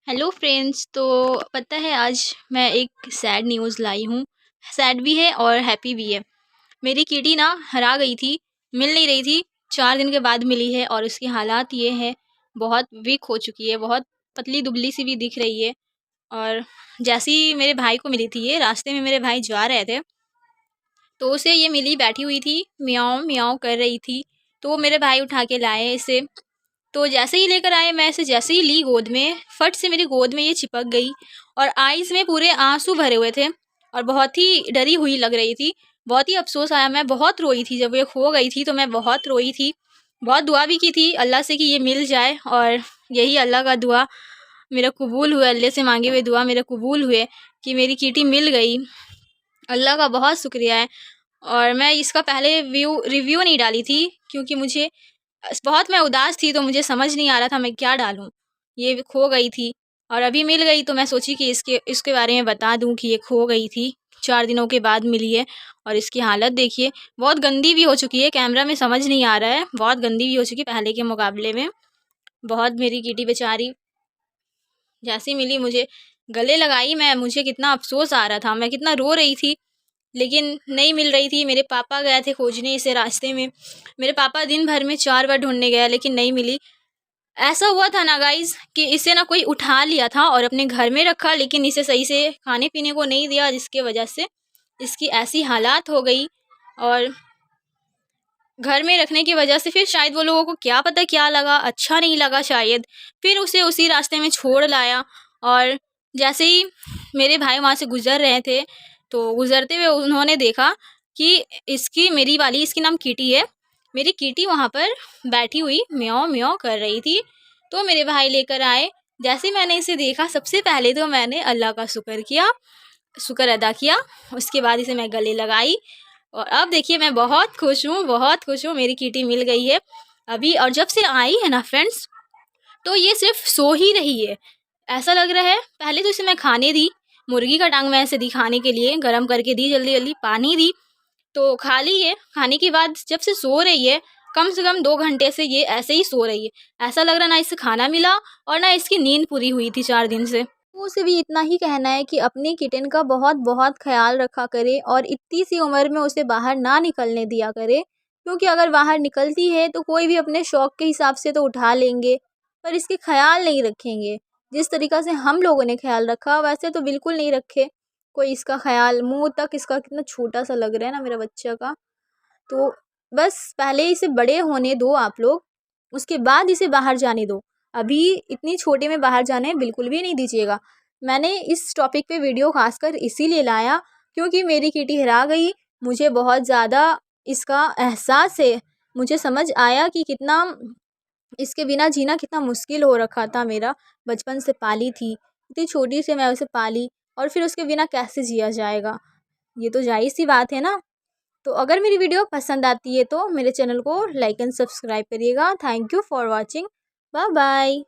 Hello friends. तो पता है आज मैं एक सैड न्यूज़ लाई हूँ। सैड भी है और हैप्पी भी है। मेरी किटी ना हरा गई थी, मिल नहीं रही थी। 4 दिन के बाद मिली है और उसकी हालात ये है, बहुत वीक हो चुकी है, बहुत पतली दुबली सी भी दिख रही है। और जैसे ही मेरे भाई को मिली थी, ये रास्ते में मेरे भाई जा रहे थे तो उसे ये मिली, बैठी हुई थी, म्याऊं म्याऊं कर रही थी। तो मेरे भाई उठा के लाए इसे। तो जैसे ही लेकर आए, मैं इसे जैसे ही ली गोद में, फट से मेरी गोद में ये चिपक गई और आईज़ में पूरे आंसू भरे हुए थे और बहुत ही डरी हुई लग रही थी। बहुत ही अफ़सोस आया, मैं बहुत रोई थी जब ये खो गई थी, तो मैं बहुत रोई थी। बहुत दुआ भी की थी अल्लाह से कि ये मिल जाए, और यही अल्लाह का दुआ मेरा कबूल हुआ। अल्लाह से मांगे हुए दुआ मेरा कबूल हुए कि मेरी चींटी मिल गई। अल्लाह का बहुत शुक्रिया है। और मैं इसका पहले रिव्यू नहीं डाली थी क्योंकि मुझे बहुत मैं उदास थी, तो मुझे समझ नहीं आ रहा था मैं क्या डालूँ। ये खो गई थी और अभी मिल गई, तो मैं सोची कि इसके इसके बारे में बता दूँ कि ये खो गई थी, 4 दिनों के बाद मिली है। और इसकी हालत देखिए, बहुत गंदी भी हो चुकी है, कैमरा में समझ नहीं आ रहा है, बहुत गंदी भी हो चुकी है पहले के मुकाबले में। बहुत मेरी किटी बेचारी जैसे मिली मुझे गले लगाई, मुझे कितना अफ़सोस आ रहा था, मैं कितना रो रही थी, लेकिन नहीं मिल रही थी। मेरे पापा गए थे खोजने इसे रास्ते में। मेरे पापा दिन भर में 4 बार ढूँढने गए लेकिन नहीं मिली। ऐसा हुआ था ना गाइज़ कि इसे ना कोई उठा लिया था और अपने घर में रखा, लेकिन इसे सही से खाने-पीने को नहीं दिया, जिसकी वजह से इसकी ऐसी हालात हो गई। और घर में रखने की वजह से फिर शायद वो लोगों को क्या पता क्या लगा, अच्छा नहीं लगा शायद। फिर उसे उसी रास्ते में छोड़ लाया। और जैसे ही मेरे भाई वहाँ से गुज़र रहे थे, तो गुज़रते हुए उन्होंने देखा कि इसकी नाम किटी है। मेरी किटी वहाँ पर बैठी हुई म्याऊँ म्याऊँ कर रही थी। तो मेरे भाई लेकर आए। जैसे ही मैंने इसे देखा, सबसे पहले तो मैंने अल्लाह का शुक्र अदा किया। उसके बाद इसे मैं गले लगाई और अब देखिए मैं बहुत खुश हूँ, बहुत खुश हूँ, मेरी किटी मिल गई है अभी। और जब से आई है ना फ्रेंड्स, तो ये सिर्फ सो ही रही है, ऐसा लग रहा है। पहले तो इसे मैं खाने दी, मुर्गी का टांग मैं ऐसे दी खाने के लिए, गरम करके दी, जल्दी जल्दी पानी दी, तो खा ली है। खाने के बाद जब से सो रही है, कम से कम 2 घंटे से ये ऐसे ही सो रही है। ऐसा लग रहा ना इसे खाना मिला और ना इसकी नींद पूरी हुई थी 4 दिन से। तो उसे भी इतना ही कहना है कि अपनी किटन का बहुत बहुत ख्याल रखा करे और इतनी सी उम्र में उसे बाहर ना निकलने दिया करे, क्योंकि अगर बाहर निकलती है तो कोई भी अपने शौक़ के हिसाब से तो उठा लेंगे, पर इसके ख्याल नहीं रखेंगे। जिस तरीक़ा से हम लोगों ने ख्याल रखा, वैसे तो बिल्कुल नहीं रखे कोई इसका ख्याल। मुँह तक इसका कितना छोटा-सा लग रहा है ना मेरा बच्चा का। तो बस पहले इसे बड़े होने दो आप लोग, उसके बाद इसे बाहर जाने दो। अभी इतनी छोटे में बाहर जाने बिल्कुल भी नहीं दीजिएगा। मैंने इस टॉपिक पे वीडियो ख़ासकर इसीलिए लाया क्योंकि मेरी किटी हेरा गई। मुझे बहुत ज़्यादा इसका एहसास है। मुझे समझ आया कि कितना इसके बिना जीना कितना मुश्किल हो रखा था मेरा। बचपन से पाली थी, इतनी छोटी से मैं उसे पाली और फिर उसके बिना कैसे जिया जाएगा। ये तो ज़ाहिर-सी बात है ना। तो अगर मेरी वीडियो पसंद आती है तो मेरे चैनल को लाइक एंड सब्सक्राइब करिएगा। Thank you for watching. Bye bye.